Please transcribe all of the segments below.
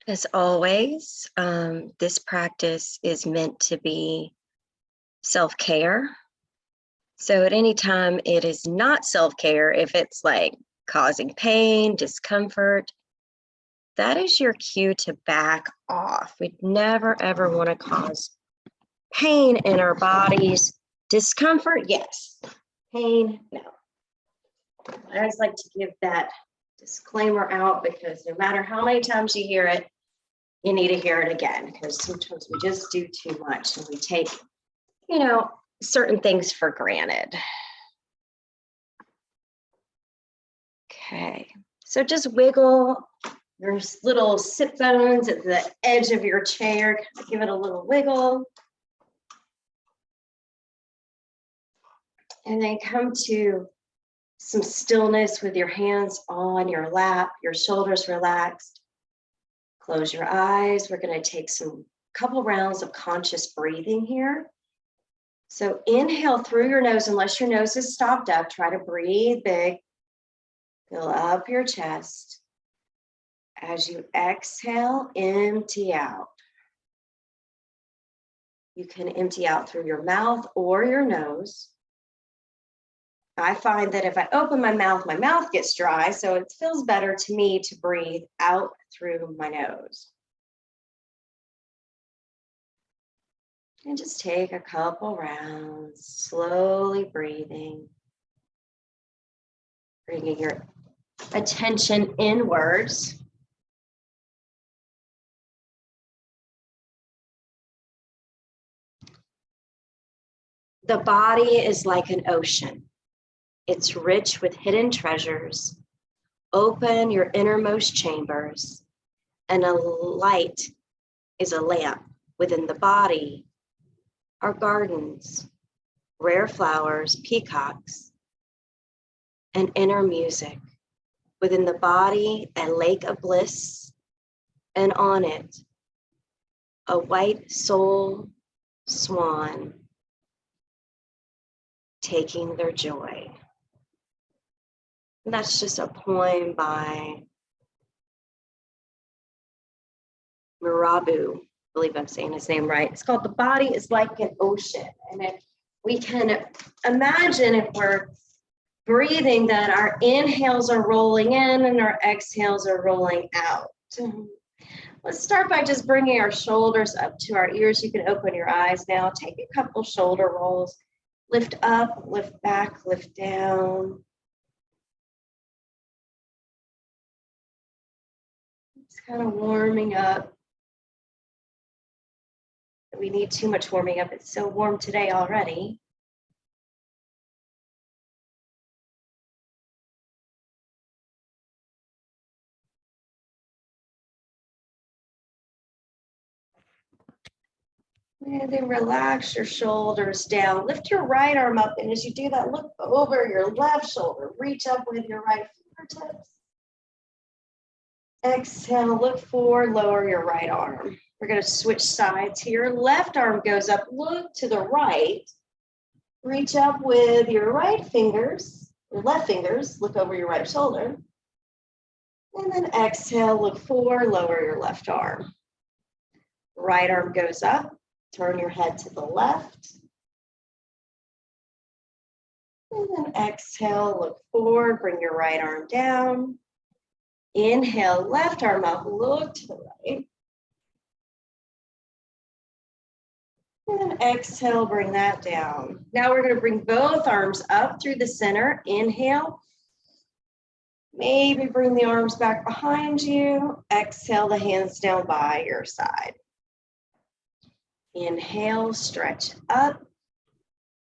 As always, this practice is meant to be self-care. So at any time it is not self-care, if it's like causing pain, discomfort, that is your cue to back off. We'd never, ever want to cause pain in our bodies. Discomfort, yes. Pain, no. I always like to give that disclaimer out because no matter how many times you hear it, you need to hear it again, because sometimes we just do too much and we take, certain things for granted. Okay, so just wiggle your little sit bones at the edge of your chair. Give it a little wiggle. And then come to some stillness with your hands on your lap, your shoulders relaxed. Close your eyes. We're going to take couple rounds of conscious breathing here. So inhale through your nose, unless your nose is stopped up. Try to breathe big. Fill up your chest. As you exhale, empty out. You can empty out through your mouth or your nose. I find that if I open my mouth gets dry, so it feels better to me to breathe out through my nose. And just take a couple rounds, slowly breathing, bringing your attention inwards. The body is like an ocean. It's rich with hidden treasures. Open your innermost chambers, and a light is a lamp. Within the body are gardens, rare flowers, peacocks, and inner music. Within the body, a lake of bliss, and on it, a white soul swan taking their joy. And that's just a poem by Mirabeau. I believe I'm saying his name right. It's called The Body is Like an Ocean. And if we can imagine, if we're breathing, that our inhales are rolling in and our exhales are rolling out. Let's start by just bringing our shoulders up to our ears. You can open your eyes now. Take a couple shoulder rolls. Lift up, lift back, lift down. It's kind of warming up. We need too much warming up. It's so warm today already. And then relax your shoulders down. Lift your right arm up, and as you do that, look over your left shoulder. Reach up with your right fingertips. Exhale, look forward, lower your right arm. We're going to switch sides here. Left arm goes up, look to the right. Reach up with your right fingers, your left fingers, look over your right shoulder. And then exhale, look forward, lower your left arm. Right arm goes up, turn your head to the left. And then exhale, look forward, bring your right arm down. Inhale, left arm up, look to the right. And then exhale, bring that down. Now we're going to bring both arms up through the center. Inhale. Maybe bring the arms back behind you. Exhale, the hands down by your side. Inhale, stretch up.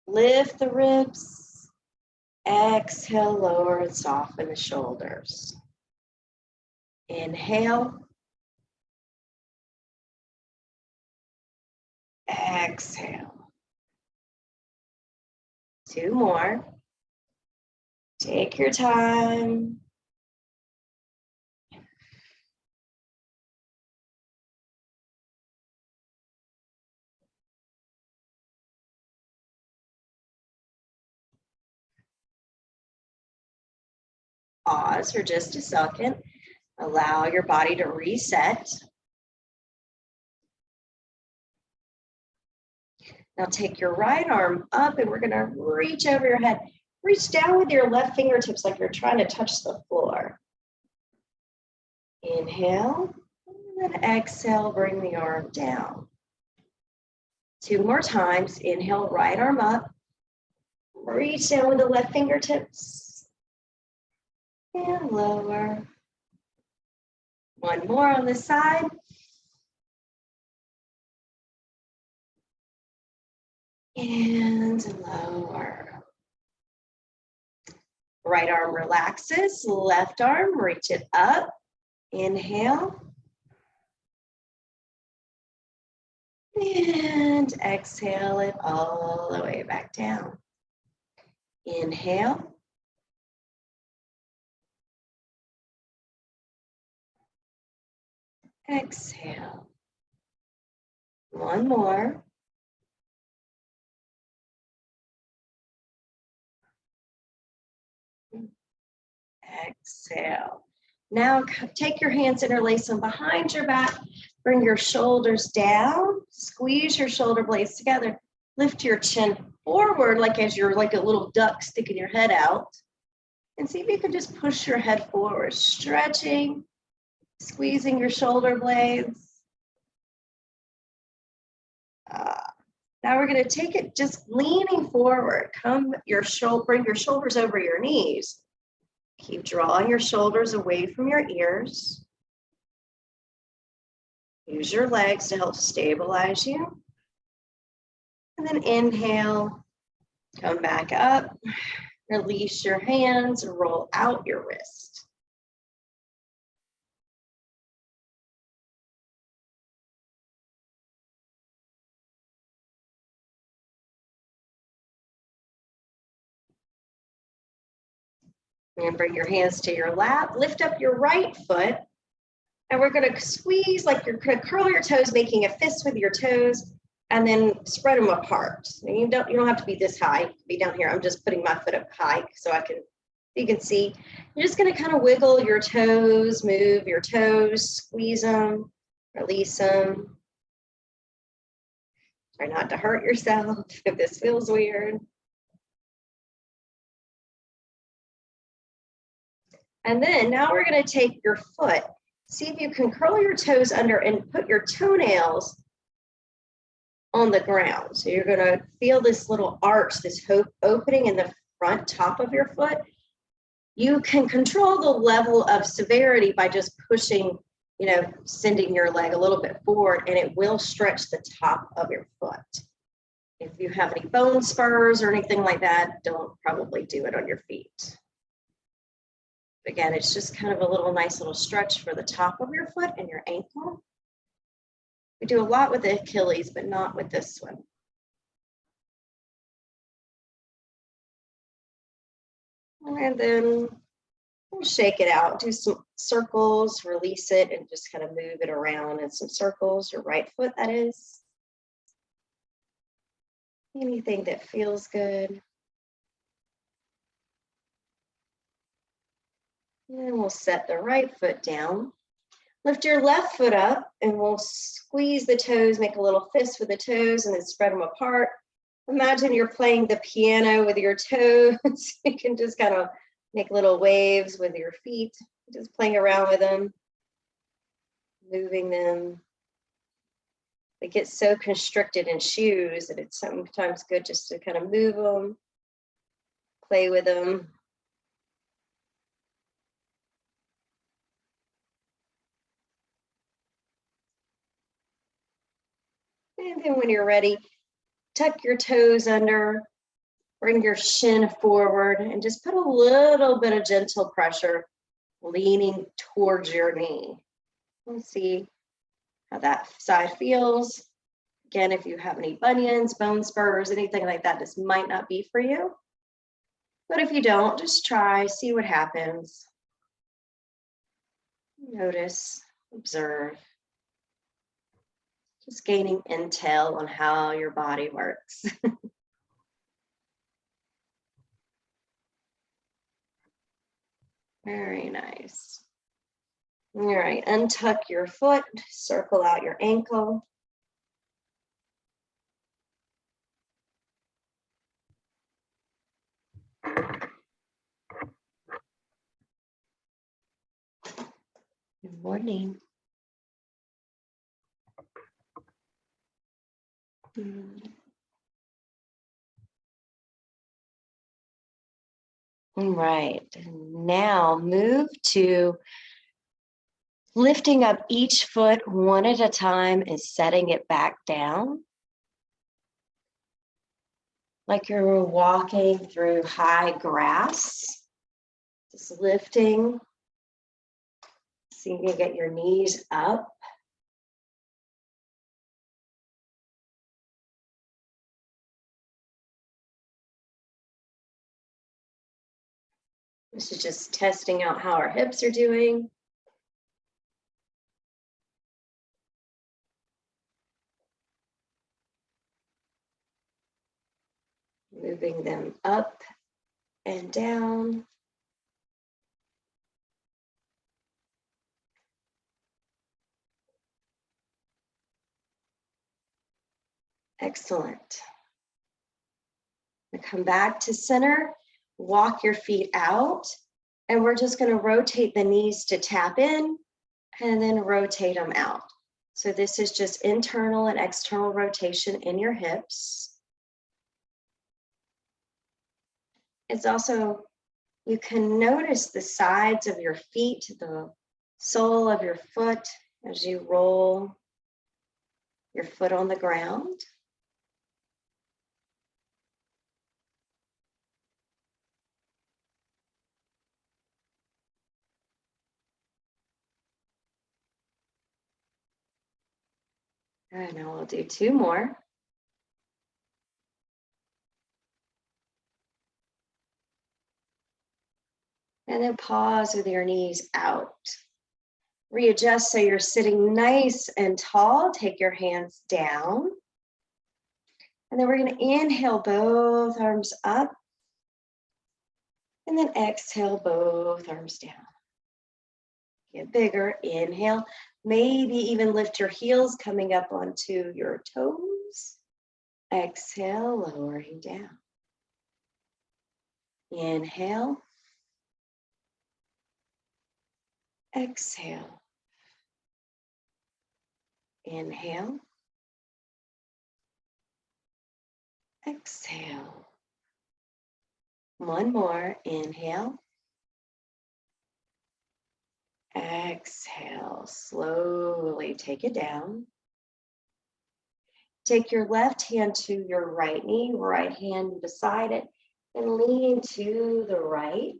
Lift the ribs. Exhale, lower and soften the shoulders. Inhale. Exhale. 2 more. Take your time. Pause for just a second. Allow your body to reset. Now take your right arm up and we're gonna reach over your head. Reach down with your left fingertips like you're trying to touch the floor. Inhale, and then exhale, bring the arm down. 2 more times. Inhale, right arm up. Reach down with the left fingertips. And lower. 1 more on this side. And lower. Right arm relaxes, left arm, reach it up. Inhale. And exhale it all the way back down. Inhale. Exhale. 1 more. Exhale. Now take your hands, interlace them behind your back. Bring your shoulders down. Squeeze your shoulder blades together. Lift your chin forward like as you're like a little duck sticking your head out. And see if you can just push your head forward, stretching, squeezing your shoulder blades. Now we're going to take it just leaning forward. Bring your shoulders over your knees. Keep drawing your shoulders away from your ears. Use your legs to help stabilize you. And then inhale, come back up, release your hands, roll out your wrist. And bring your hands to your lap, lift up your right foot, and we're going to squeeze like you're going to curl your toes, making a fist with your toes, and then spread them apart. You don't have to be this high, be down here. I'm just putting my foot up high so you can see. You're just going to kind of wiggle your toes, move your toes, squeeze them, release them. Try not to hurt yourself if this feels weird. And then now we're going to take your foot. See if you can curl your toes under and put your toenails on the ground. So you're going to feel this little arch, this opening in the front top of your foot. You can control the level of severity by just pushing, sending your leg a little bit forward, and it will stretch the top of your foot. If you have any bone spurs or anything like that, don't probably do it on your feet. Again, it's just kind of a nice little stretch for the top of your foot and your ankle. We do a lot with the Achilles, but not with this one. And then we'll shake it out, do some circles, release it, and just kind of move it around in some circles, your right foot, that is. Anything that feels good. And we'll set the right foot down. Lift your left foot up and we'll squeeze the toes, make a little fist with the toes and then spread them apart. Imagine you're playing the piano with your toes. You can just kind of make little waves with your feet, just playing around with them, moving them. They get so constricted in shoes that it's sometimes good just to kind of move them, play with them. And then when you're ready, tuck your toes under, bring your shin forward, and just put a little bit of gentle pressure leaning towards your knee. Let's see how that side feels. Again, if you have any bunions, bone spurs, anything like that, this might not be for you. But if you don't, just try, see what happens. Notice, observe. Just gaining intel on how your body works. Very nice. All right, untuck your foot, circle out your ankle. morning. All right, now move to lifting up each foot one at a time and setting it back down. Like you're walking through high grass, just lifting. So you can get your knees up. This is just testing out how our hips are doing. Moving them up and down. Excellent. Come back to center, walk your feet out, and we're just going to rotate the knees to tap in and then rotate them out. So this is just internal and external rotation in your hips. It's also, you can notice the sides of your feet, the sole of your foot as you roll your foot on the ground. And now we'll do two more. And then pause with your knees out. Readjust so you're sitting nice and tall. Take your hands down. And then we're going to inhale both arms up. And then exhale both arms down. Get bigger. Inhale. Maybe even lift your heels coming up onto your toes. Exhale, lowering down. Inhale. Exhale. Inhale. Exhale. One more. Inhale. Exhale. Slowly take it down. Take your left hand to your right knee, right hand beside it, and lean to the right.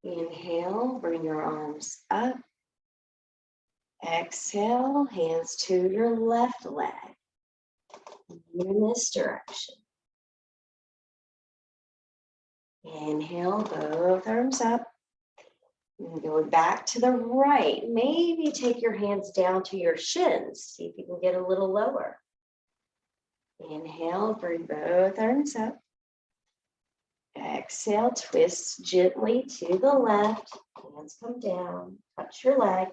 Inhale, bring your arms up. Exhale, hands to your left leg in this direction. Inhale, both arms up. And going back to the right, maybe take your hands down to your shins. See if you can get a little lower. Inhale, bring both arms up. Exhale, twist gently to the left. Hands come down, touch your leg.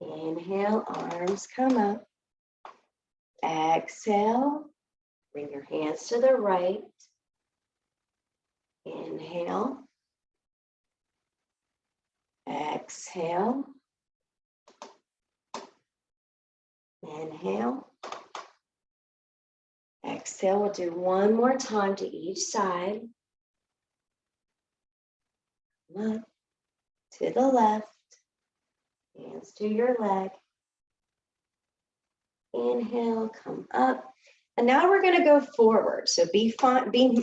Inhale, arms come up. Exhale, bring your hands to the right. Inhale. Exhale. Inhale. Exhale. We'll do one more time to each side. Up to the left. Hands to your leg. Inhale, come up. And now we're going to go forward. So be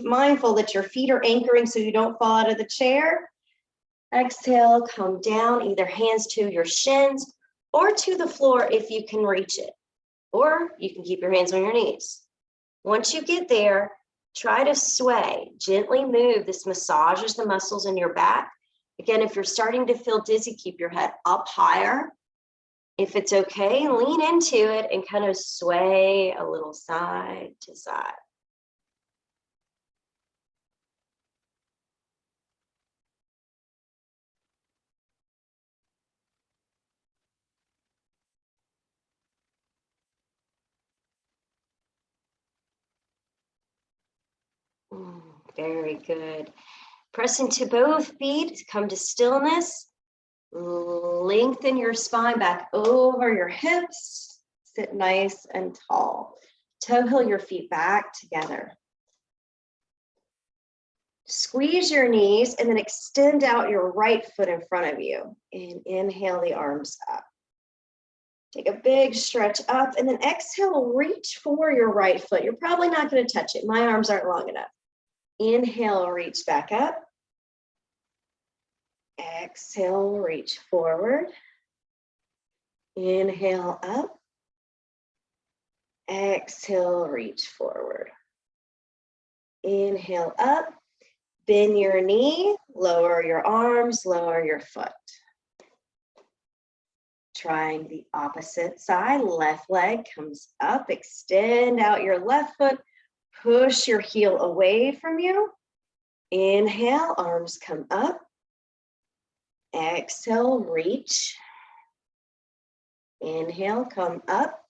mindful that your feet are anchoring so you don't fall out of the chair. Exhale, come down, either hands to your shins or to the floor if you can reach it. Or you can keep your hands on your knees. Once you get there, try to sway. Gently move. This massages the muscles in your back. Again, if you're starting to feel dizzy, keep your head up higher. If it's okay, lean into it and kind of sway a little side to side. Very good. Press into both feet, come to stillness. Lengthen your spine back over your hips. Sit nice and tall. Toe heel your feet back together. Squeeze your knees and then extend out your right foot in front of you. And inhale the arms up. Take a big stretch up and then exhale, reach for your right foot. You're probably not going to touch it. My arms aren't long enough. Inhale, reach back up. Exhale, reach forward. Inhale up. Exhale, reach forward. Inhale up. Bend your knee, lower your arms, lower your foot. Trying the opposite side, left leg comes up, extend out your left foot, push your heel away from you. Inhale, arms come up. Exhale, reach. Inhale, come up.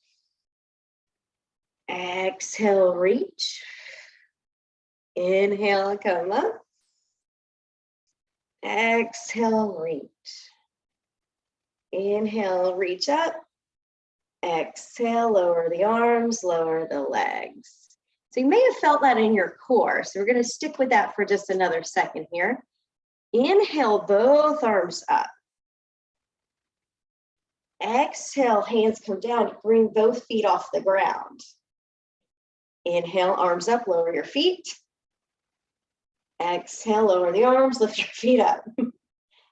Exhale, reach. Inhale, come up. Exhale, reach. Inhale, reach up. Exhale, lower the arms, lower the legs. So you may have felt that in your core. So we're going to stick with that for just another second here. Inhale, both arms up. Exhale, hands come down. Bring both feet off the ground. Inhale, arms up, lower your feet. Exhale, lower the arms, lift your feet up.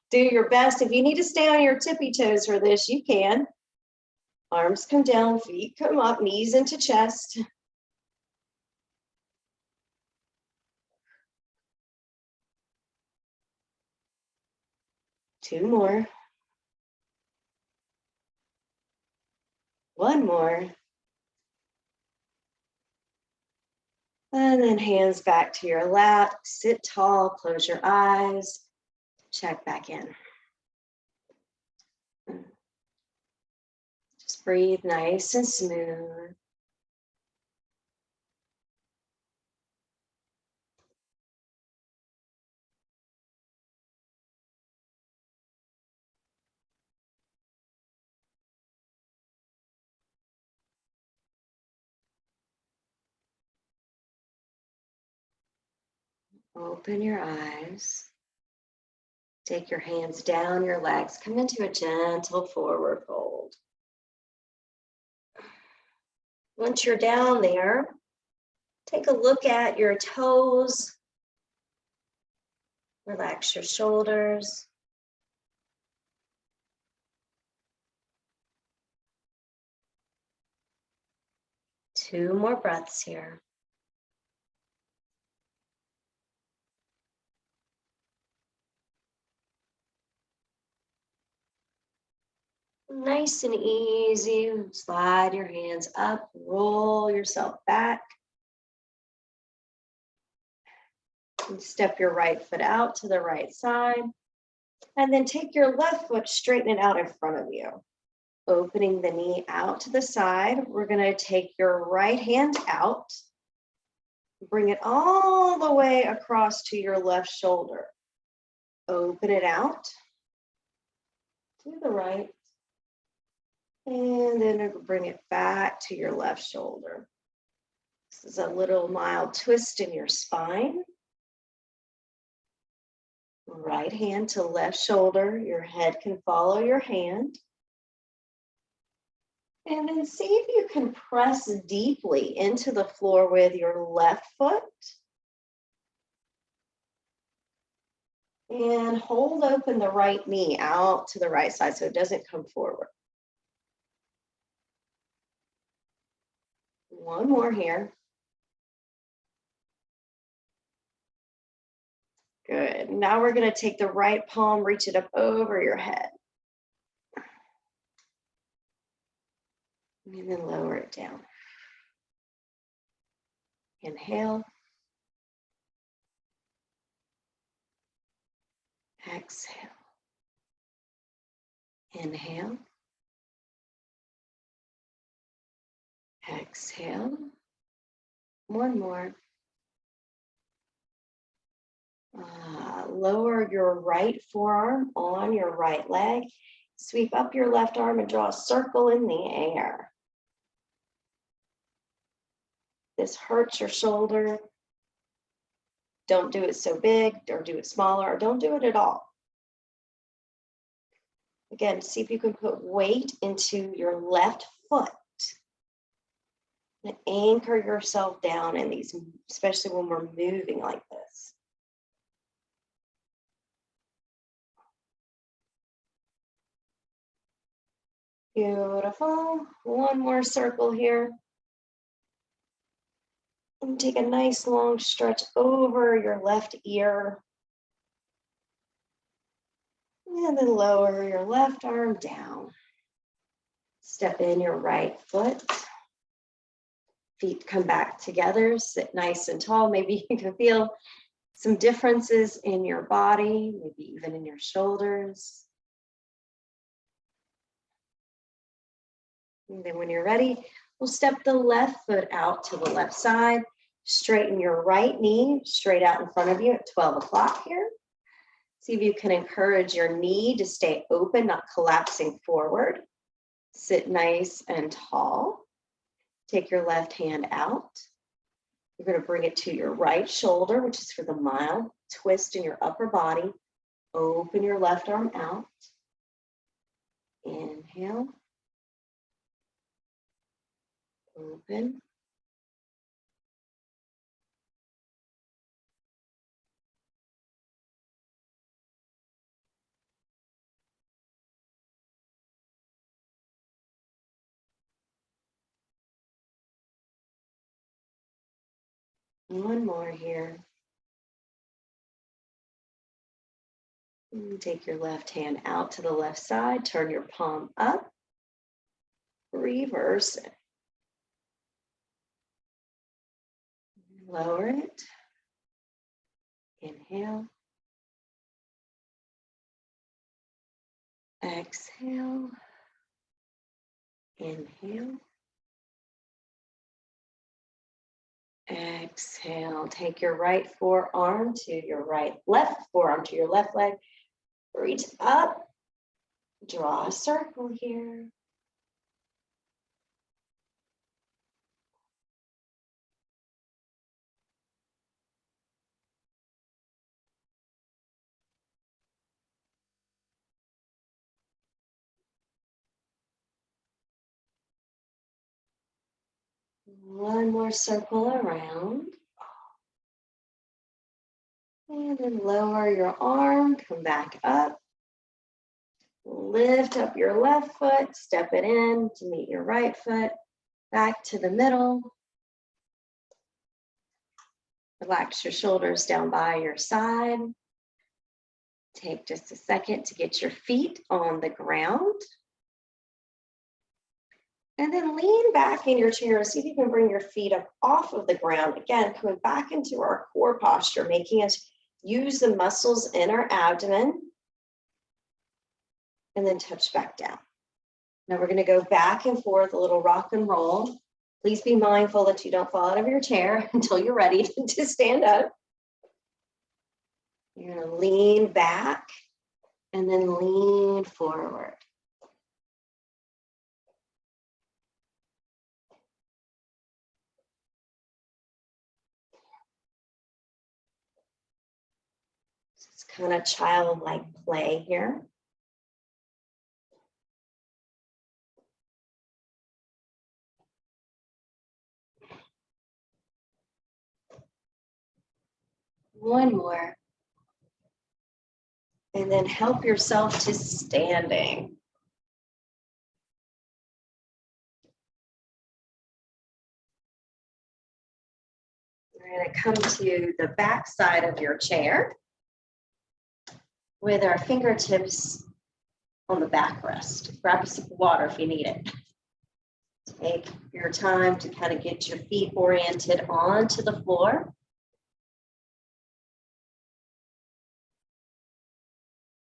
Do your best. If you need to stay on your tippy toes for this, you can. Arms come down, feet come up, knees into chest. Two more. One more. And then hands back to your lap. Sit tall, close your eyes. Check back in. Just breathe nice and smooth. Open your eyes. Take your hands down your legs. Come into a gentle forward fold. Once you're down there, take a look at your toes. Relax your shoulders. Two more breaths here. Nice and easy, slide your hands up, roll yourself back. And step your right foot out to the right side. And then take your left foot, straighten it out in front of you. Opening the knee out to the side. We're gonna take your right hand out. Bring it all the way across to your left shoulder. Open it out to the right. And then bring it back to your left shoulder. This is a little mild twist in your spine. Right hand to left shoulder. Your head can follow your hand. And then see if you can press deeply into the floor with your left foot. And hold open the right knee out to the right side so it doesn't come forward. One more here. Good. Now we're going to take the right palm, reach it up over your head. And then lower it down. Inhale. Exhale. Inhale. Exhale. One more. Lower your right forearm on your right leg. Sweep up your left arm and draw a circle in the air. This hurts your shoulder. Don't do it so big, or do it smaller, or don't do it at all. Again, see if you can put weight into your left foot. And anchor yourself down in these, especially when we're moving like this. Beautiful. One more circle here. And take a nice long stretch over your left ear. And then lower your left arm down. Step in your right foot. Feet come back together, sit nice and tall. Maybe you can feel some differences in your body, maybe even in your shoulders. And then when you're ready, we'll step the left foot out to the left side. Straighten your right knee straight out in front of you at 12 o'clock here. See if you can encourage your knee to stay open, not collapsing forward. Sit nice and tall. Take your left hand out. You're going to bring it to your right shoulder, which is for the mild twist in your upper body. Open your left arm out. Inhale. Open. One more here. Take your left hand out to the left side. Turn your palm up. Reverse it. Lower it. Inhale. Exhale. Inhale. Exhale. Take your right forearm to your left forearm to your left leg. Reach up. Draw a circle here. One more circle around. And then lower your arm, come back up. Lift up your left foot, step it in to meet your right foot. Back to the middle. Relax your shoulders down by your side. Take just a second to get your feet on the ground. And then lean back in your chair. See if you can bring your feet up off of the ground. Again, coming back into our core posture, making us use the muscles in our abdomen. And then touch back down. Now we're going to go back and forth, a little rock and roll. Please be mindful that you don't fall out of your chair until you're ready to stand up. You're going to lean back and then lean forward. It's kind of childlike play here. One more. And then help yourself to standing. We're going to come to the back side of your chair with our fingertips on the backrest. Grab a sip of water if you need it. Take your time to kind of get your feet oriented onto the floor.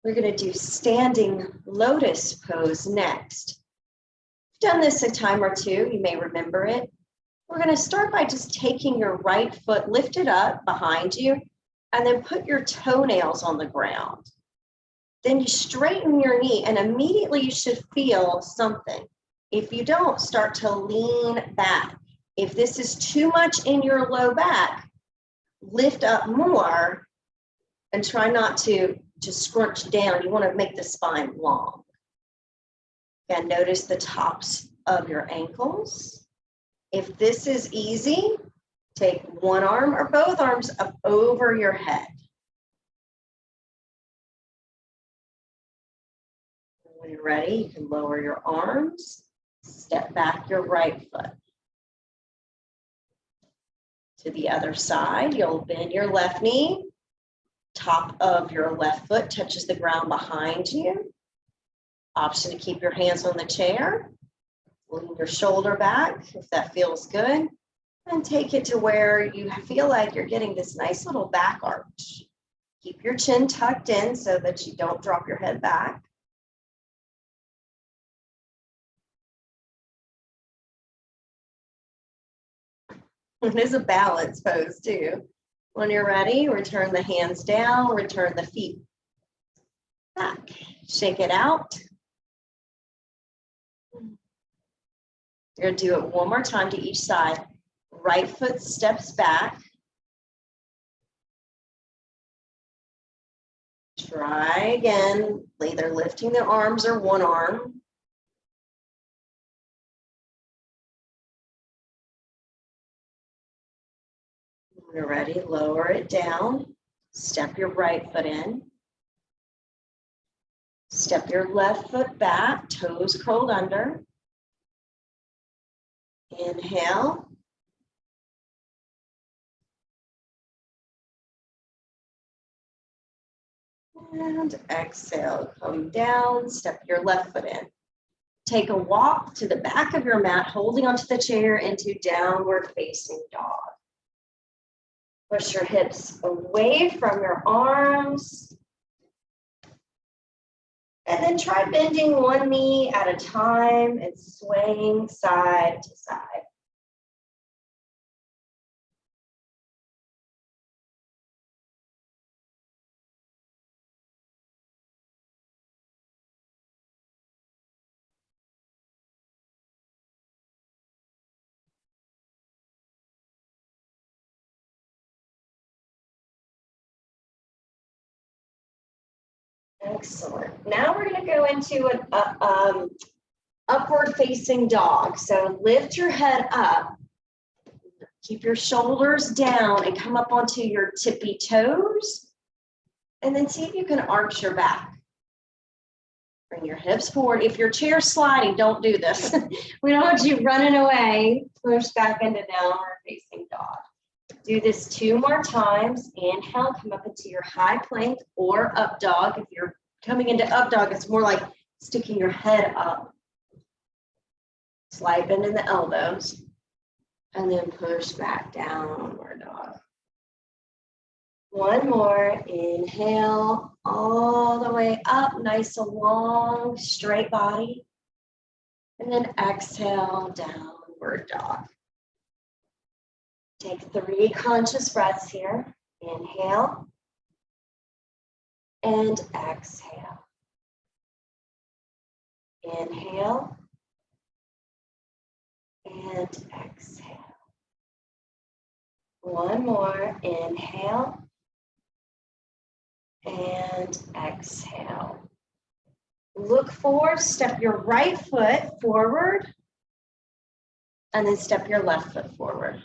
We're going to do standing lotus pose next. You've done this a time or two, you may remember it. We're going to start by just taking your right foot lifted up behind you, and then put your toenails on the ground. Then you straighten your knee and immediately you should feel something. If you don't, start to lean back. If this is too much in your low back, lift up more and try not to scrunch down. You want to make the spine long. Again, notice the tops of your ankles. If this is easy, take one arm or both arms up over your head. When you're ready, you can lower your arms, step back your right foot. To the other side, you'll bend your left knee. Top of your left foot touches the ground behind you. Option to keep your hands on the chair. Lean your shoulder back if that feels good. And take it to where you feel like you're getting this nice little back arch. Keep your chin tucked in so that you don't drop your head back. It is a balance pose too. When you're ready, return the hands down, return the feet back. Shake it out. You're going to do it one more time to each side. Right foot steps back. Try again, either lifting the arms or one arm. When you're ready, lower it down. Step your right foot in. Step your left foot back, toes curled under. Inhale. And exhale, come down, step your left foot in. Take a walk to the back of your mat, holding onto the chair into downward facing dog. Push your hips away from your arms. And then try bending one knee at a time and swaying side to side. Excellent. Now we're going to go into an upward facing dog. So lift your head up, keep your shoulders down and come up onto your tippy toes. And then see if you can arch your back. Bring your hips forward. If your chair's sliding, don't do this. We don't want you running away. Push back into downward facing dog. Do this 2 more times. Inhale, come up into your high plank or up dog. If you're coming into up dog, it's more like sticking your head up. Slight bend in the elbows. And then push back downward dog. One more. Inhale all the way up. Nice and long, straight body. And then exhale, downward dog. Take 3 conscious breaths here. Inhale and exhale. Inhale and exhale. One more. Inhale and exhale. Look forward, step your right foot forward, and then step your left foot forward.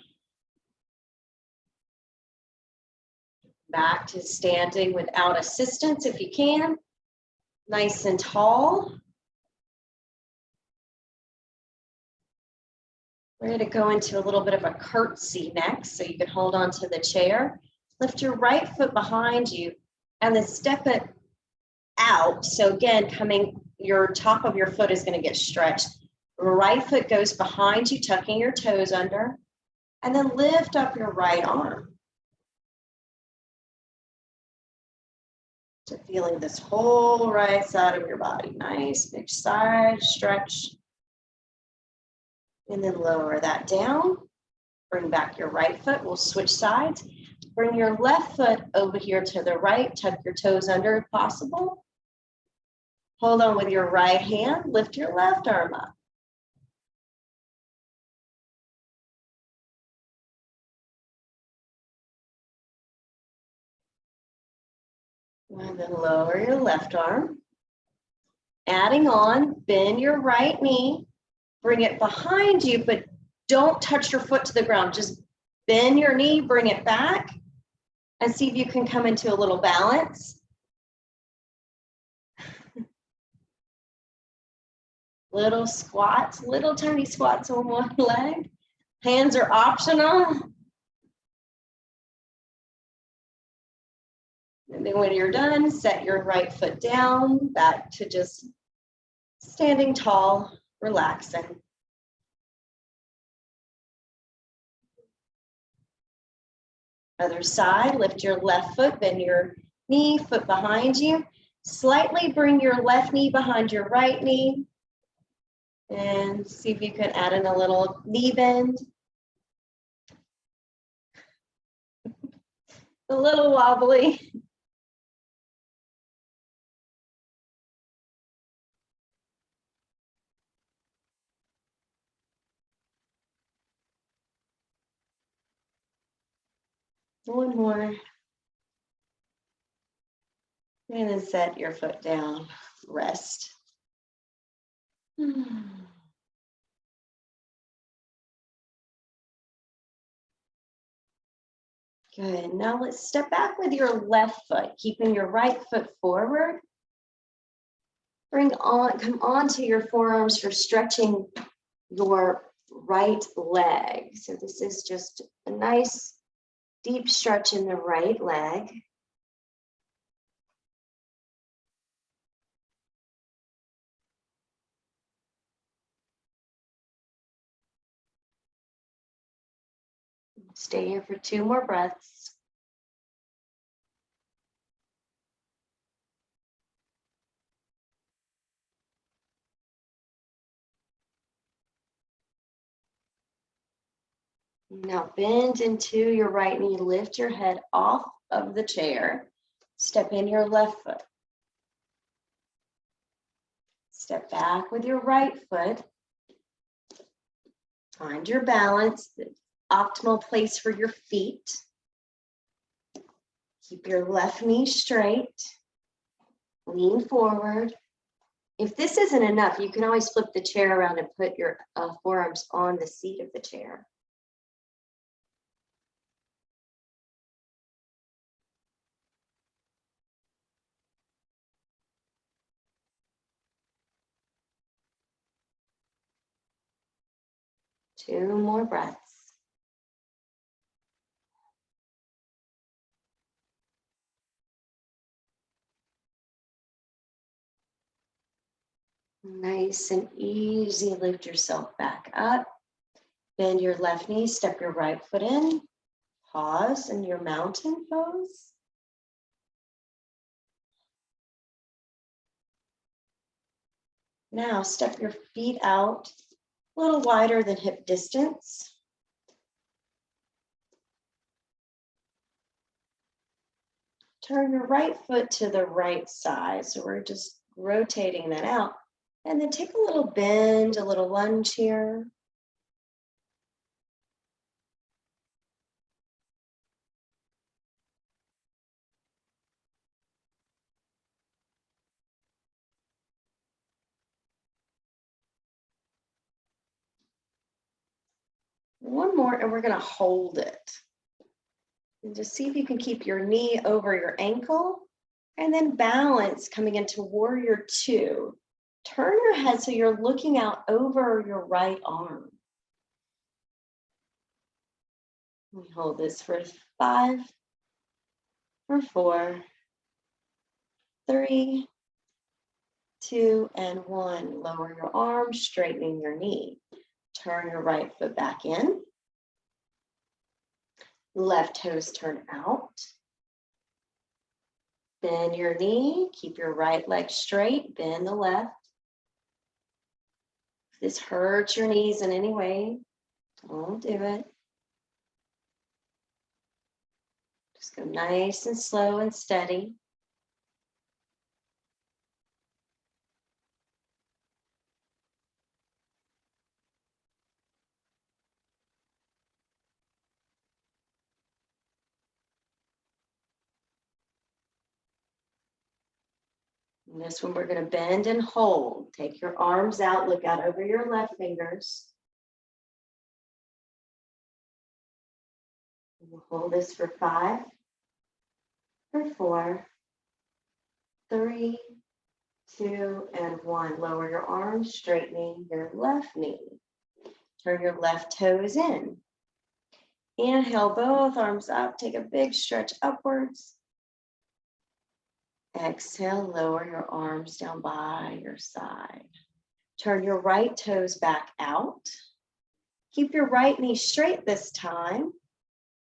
Back to standing without assistance if you can. Nice and tall. We're going to go into a little bit of a curtsy next, so you can hold on to the chair. Lift your right foot behind you and then step it out. So again, your top of your foot is going to get stretched. Right foot goes behind you, tucking your toes under, and then lift up your right arm. So feeling this whole right side of your body. Nice, big side stretch. And then lower that down. Bring back your right foot. We'll switch sides. bring your left foot over here to the right, tuck your toes under if possible. Hold on with your right hand, lift your left arm up. And then lower your left arm. Adding on, bend your right knee, bring it behind you, but don't touch your foot to the ground. Just bend your knee, bring it back, and see if you can come into a little balance. Little squats, little tiny squats on one leg. Hands are optional. And then when you're done, set your right foot down, back to just standing tall, relaxing. Other side, lift your left foot, bend your knee, foot behind you. Slightly bring your left knee behind your right knee. And see if you can add in a little knee bend. A little wobbly. One more. And then set your foot down, rest. Good, now let's step back with your left foot, keeping your right foot forward. Come onto your forearms for stretching your right leg. So this is just a nice deep stretch in the right leg. Stay here for 2 more breaths. Now bend into your right knee, lift your head off of the chair. Step in your left foot. Step back with your right foot. Find your balance, the optimal place for your feet. Keep your left knee straight. Lean forward. If this isn't enough, you can always flip the chair around and put your forearms on the seat of the chair. Two more breaths. Nice and easy, lift yourself back up. Bend your left knee, step your right foot in. Pause in your mountain pose. Now step your feet out a little wider than hip distance. Turn your right foot to the right side. So we're just rotating that out. And then take a little bend, a little lunge here. One more, and we're going to hold it. And just see if you can keep your knee over your ankle. And then balance coming into warrior 2. Turn your head so you're looking out over your right arm. We hold this for 5, for 4, 3, 2, and 1. Lower your arm, straightening your knee. Turn your right foot back in. Left toes turn out. Bend your knee, keep your right leg straight, bend the left. If this hurts your knees in any way, don't do it. Just go nice and slow and steady. And this one, we're going to bend and hold. Take your arms out, look out over your left fingers. We'll hold this for 5, for 4, 3, 2, and 1. Lower your arms, straightening your left knee. Turn your left toes in. Inhale, both arms up. Take a big stretch upwards. Exhale, lower your arms down by your side. Turn your right toes back out. Keep your right knee straight this time.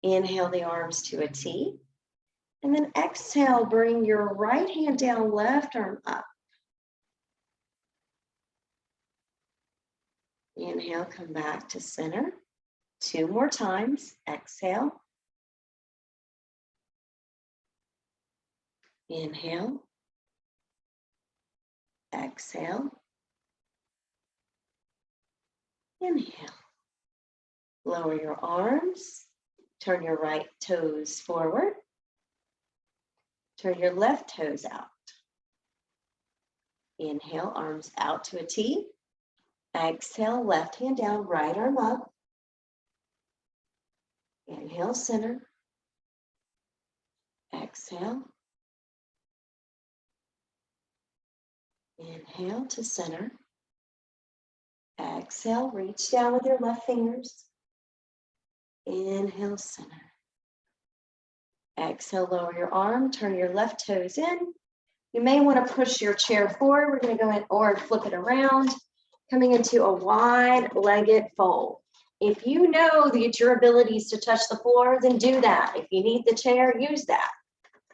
Inhale the arms to a T. And then exhale, bring your right hand down, left arm up. Inhale, come back to center. 2 more times. Exhale. Inhale. Exhale. Inhale. Lower your arms. Turn your right toes forward. Turn your left toes out. Inhale, arms out to a T. Exhale, left hand down, right arm up. Inhale, center. Exhale. Inhale to center. Exhale, reach down with your left fingers. Inhale, center. Exhale, lower your arm, turn your left toes in. You may want to push your chair forward. We're going to go in or flip it around, coming into a wide-legged fold. If you know that your ability is to touch the floor, then do that. If you need the chair, use that.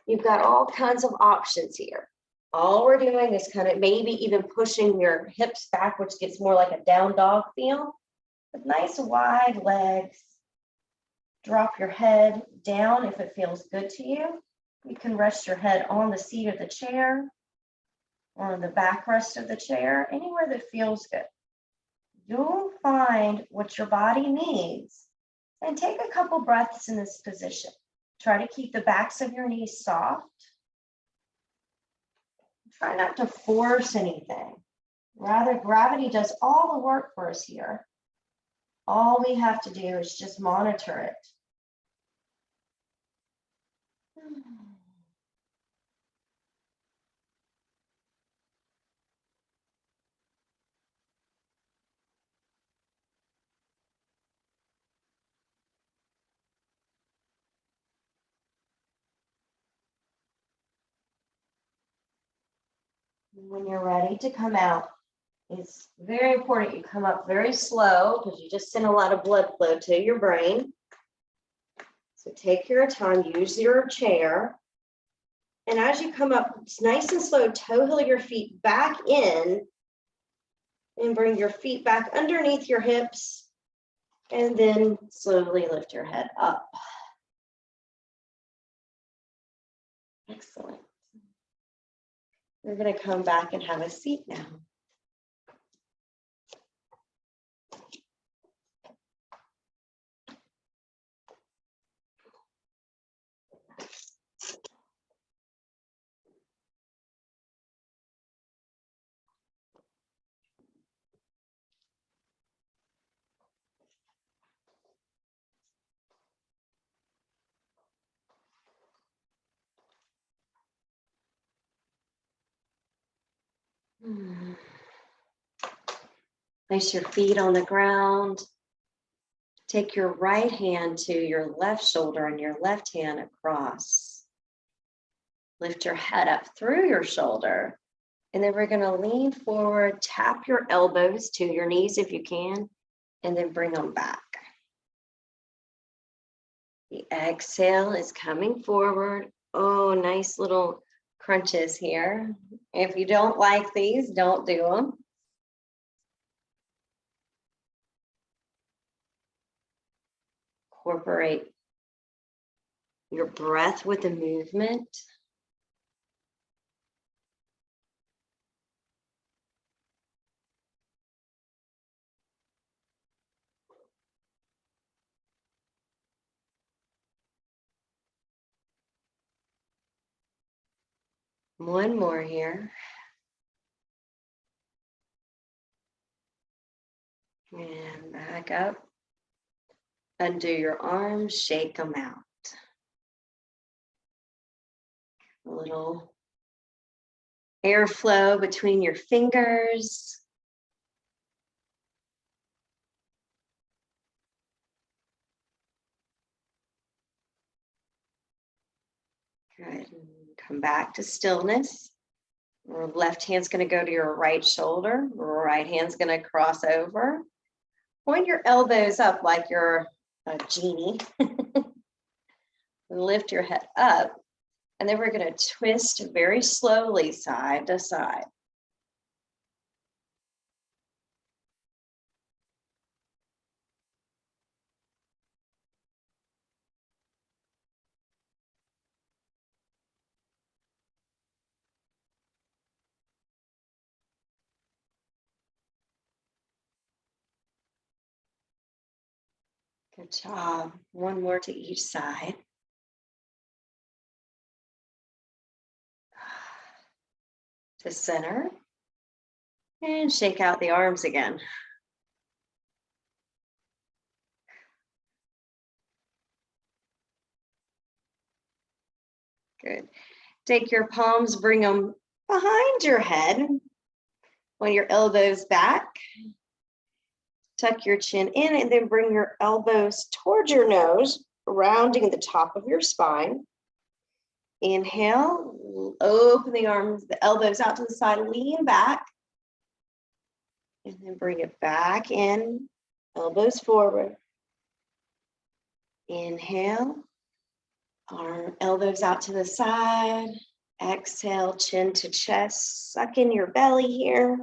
You've got all kinds of options here. All we're doing is kind of maybe even pushing your hips back, which gets more like a down dog feel. With nice wide legs. Drop your head down if it feels good to you. You can rest your head on the seat of the chair or on the backrest of the chair, anywhere that feels good. You'll find what your body needs and take a couple breaths in this position. Try to keep the backs of your knees soft. Try not to force anything. Rather, gravity does all the work for us here. All we have to do is just monitor it. When you're ready to come out, it's very important you come up very slow because you just send a lot of blood flow to your brain. So take your time, use your chair. And as you come up, it's nice and slow, toe heel your feet back in and bring your feet back underneath your hips and then slowly lift your head up. Excellent. We're going to come back and have a seat now. Place your feet on the ground. Take your right hand to your left shoulder and your left hand across. Lift your head up through your shoulder. And then we're going to lean forward, tap your elbows to your knees if you can, and then bring them back. The exhale is coming forward. Oh, nice little crunches here. If you don't like these, don't do them. Incorporate your breath with the movement. One more here. And back up. Undo your arms, shake them out. A little airflow between your fingers. Good. Come back to stillness. Your left hand's going to go to your right shoulder. Right hand's going to cross over. Point your elbows up like you're a genie. Lift your head up. And then we're going to twist very slowly side to side. Good job. One more to each side. To center. And shake out the arms again. Good. Take your palms, bring them behind your head. Point your elbows back. Tuck your chin in and then bring your elbows towards your nose, rounding the top of your spine. Inhale, open the arms, the elbows out to the side, lean back. And then bring it back in, elbows forward. Inhale, arm, elbows out to the side. Exhale, chin to chest, suck in your belly here.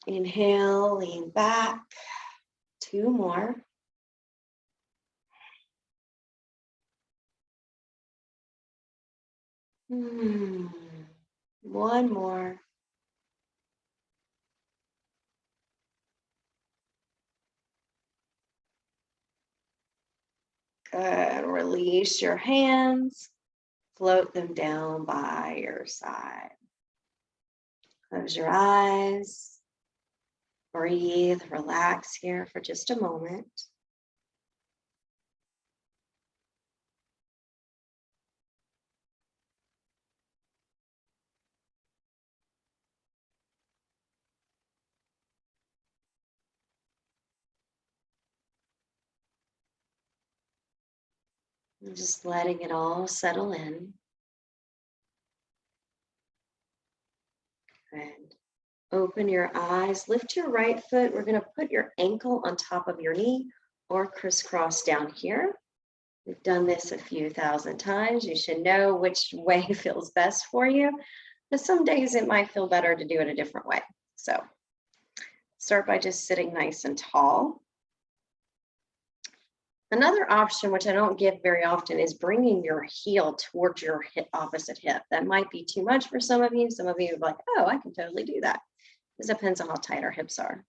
Inhale, lean back. Two more. One more. Good. Release your hands. Float them down by your side. Close your eyes. Breathe, relax here for just a moment. And just letting it all settle in. Good. Open your eyes, lift your right foot. We're going to put your ankle on top of your knee or crisscross down here. We've done this a few thousand times. You should know which way feels best for you. But some days it might feel better to do it a different way. So start by just sitting nice and tall. Another option, which I don't give very often, is bringing your heel towards your opposite hip. That might be too much for some of you. Some of you are like, oh, I can totally do that. It depends on how tight our hips are.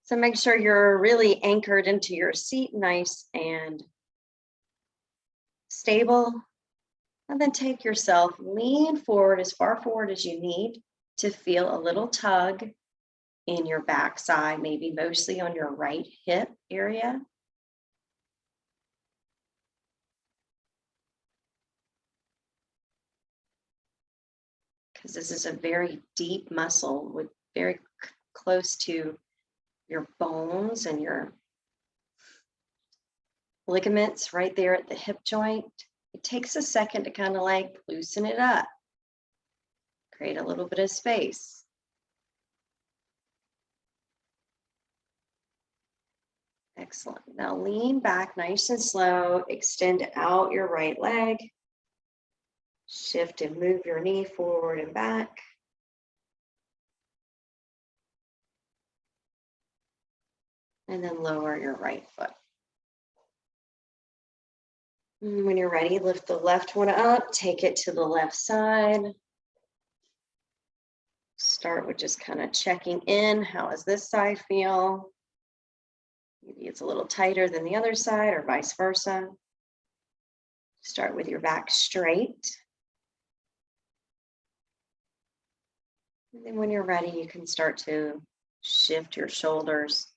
So make sure you're really anchored into your seat, nice and stable. And then take yourself, lean forward as far forward as you need to feel a little tug in your backside, maybe mostly on your right hip area. Because this is a very deep muscle with very close to your bones and your ligaments right there at the hip joint. It takes a second to kind of like loosen it up, create a little bit of space. Excellent. Now lean back nice and slow, extend out your right leg, shift and move your knee forward and back. And then lower your right foot. And when you're ready, lift the left one up, take it to the left side. Start with just kind of checking in. How does this side feel? Maybe it's a little tighter than the other side or vice versa. Start with your back straight. And then when you're ready, you can start to shift your shoulders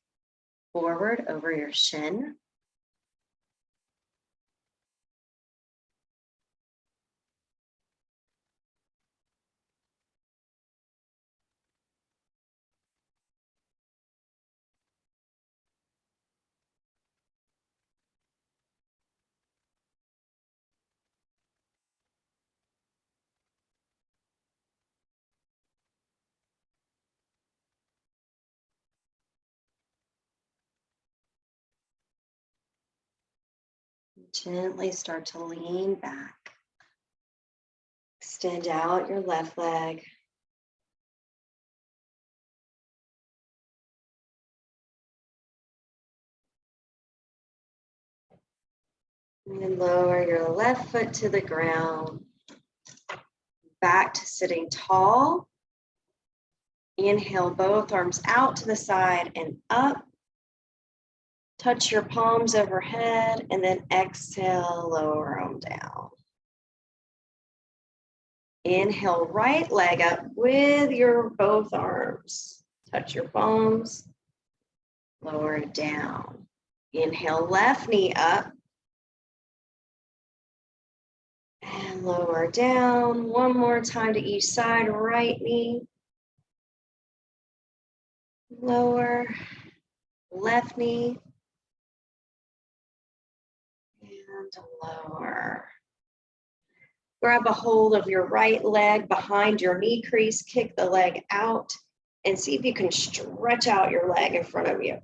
forward over your shin. Gently start to lean back. Extend out your left leg. And then lower your left foot to the ground. Back to sitting tall. Inhale both arms out to the side and up. Touch your palms overhead and then exhale, lower them down. Inhale, right leg up with your both arms. Touch your palms, lower it down. Inhale, left knee up. And lower down. One more time to each side, right knee. Lower, left knee. And lower. Grab a hold of your right leg behind your knee crease, kick the leg out, and see if you can stretch out your leg in front of you.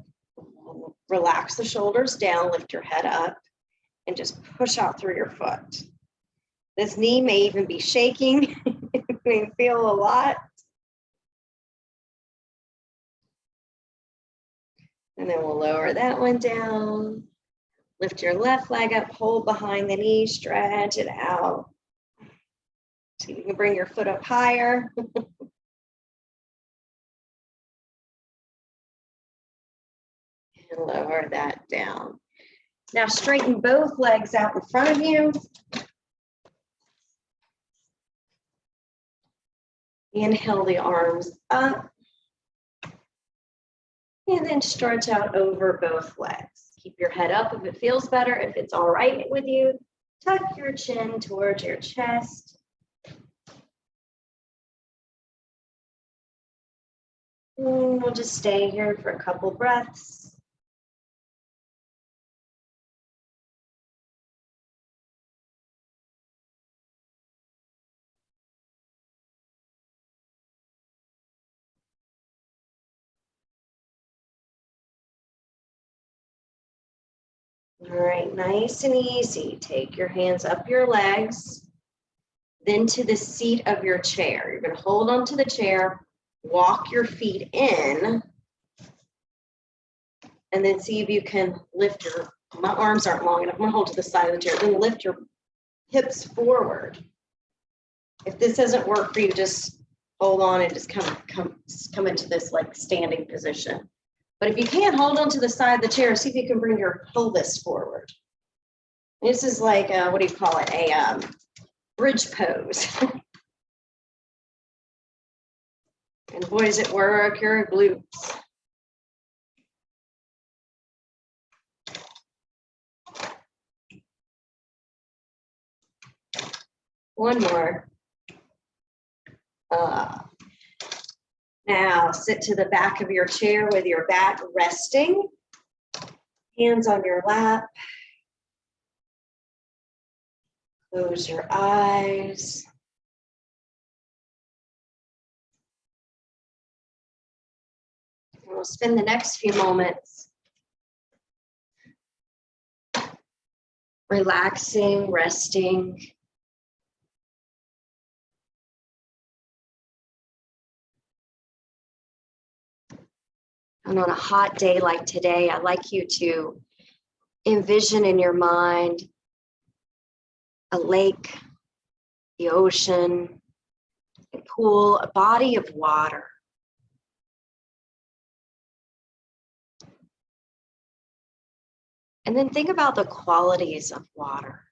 Relax the shoulders down, lift your head up, and just push out through your foot. This knee may even be shaking. You may feel a lot. And then we'll lower that one down. Lift your left leg up, hold behind the knee, stretch it out. See if you can bring your foot up higher. And lower that down. Now straighten both legs out in front of you. Inhale the arms up. And then stretch out over both legs. Keep your head up if it feels better. If it's all right with you, tuck your chin towards your chest. And we'll just stay here for a couple breaths. All right, nice and easy. Take your hands up your legs, then to the seat of your chair. You're going to hold onto the chair, walk your feet in, and then see if you can lift your, my arms aren't long enough, I'm going to hold to the side of the chair, then lift your hips forward. If this doesn't work for you, just hold on and just come into this like standing position. But if you can't, hold on to the side of the chair, see if you can bring your pelvis forward. This is like, what do you call it? A bridge pose. And boy, does it work your glutes. One more. Now sit to the back of your chair with your back resting. Hands on your lap. Close your eyes. We'll spend the next few moments relaxing, resting. And on a hot day like today, I'd like you to envision in your mind a lake, the ocean, a pool, a body of water. And then think about the qualities of water.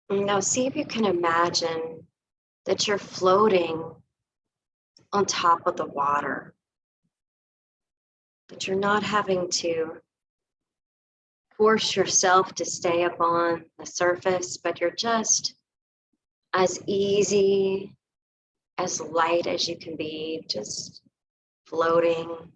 Now see if you can imagine that you're floating on top of the water, that you're not having to force yourself to stay up on the surface, but you're just as easy, as light as you can be, just floating.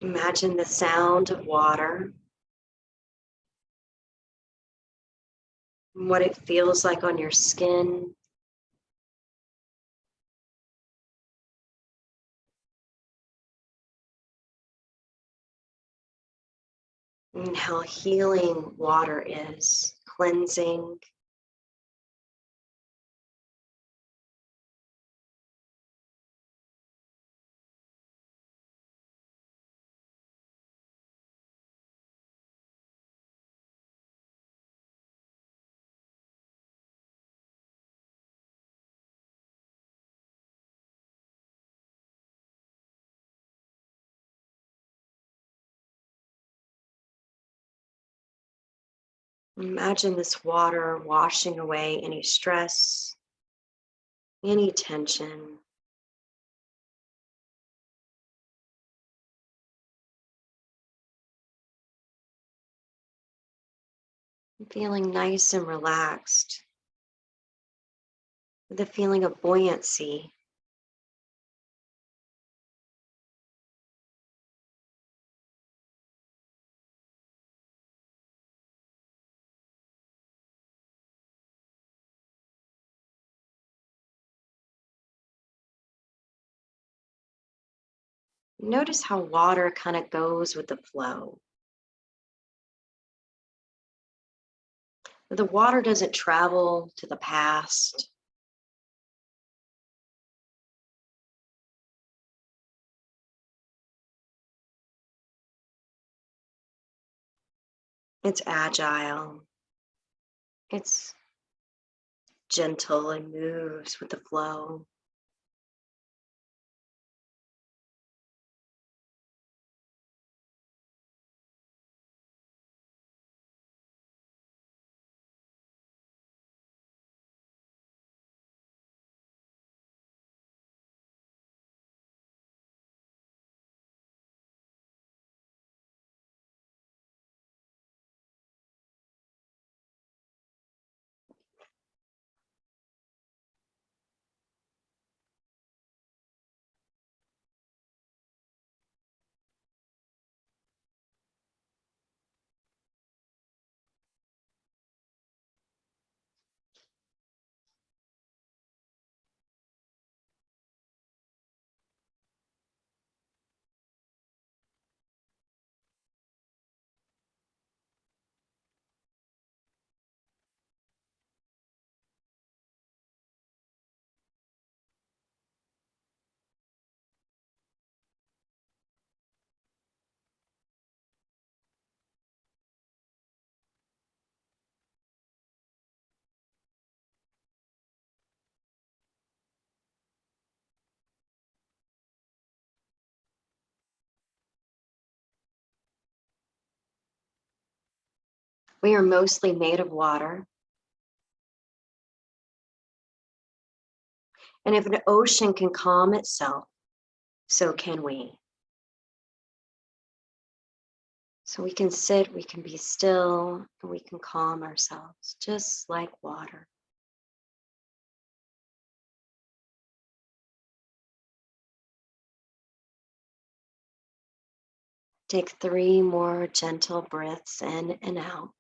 Imagine the sound of water, and what it feels like on your skin. And how healing water is, cleansing. Imagine this water washing away any stress, any tension. Feeling nice and relaxed, with a feeling of buoyancy. Notice how water kind of goes with the flow. The water doesn't travel to the past. It's agile. It's gentle and moves with the flow. We are mostly made of water. And if an ocean can calm itself, so can we. So we can sit, we can be still, and we can calm ourselves, just like water. Take 3 more gentle breaths in and out.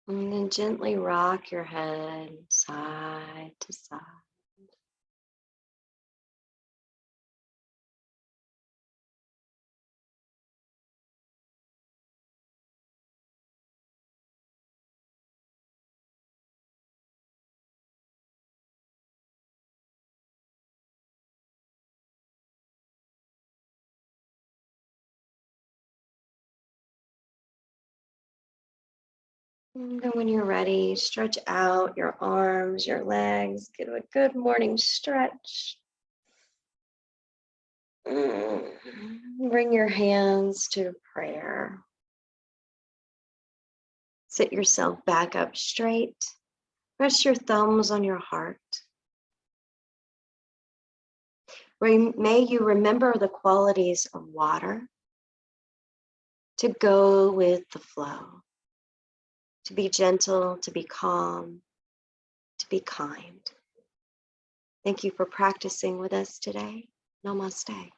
And then gently rock your head side to side. And then when you're ready, stretch out your arms, your legs, get a good morning stretch. Bring your hands to prayer. Sit yourself back up straight. Rest your thumbs on your heart. May you remember the qualities of water, to go with the flow, to be gentle, to be calm, to be kind. Thank you for practicing with us today. Namaste.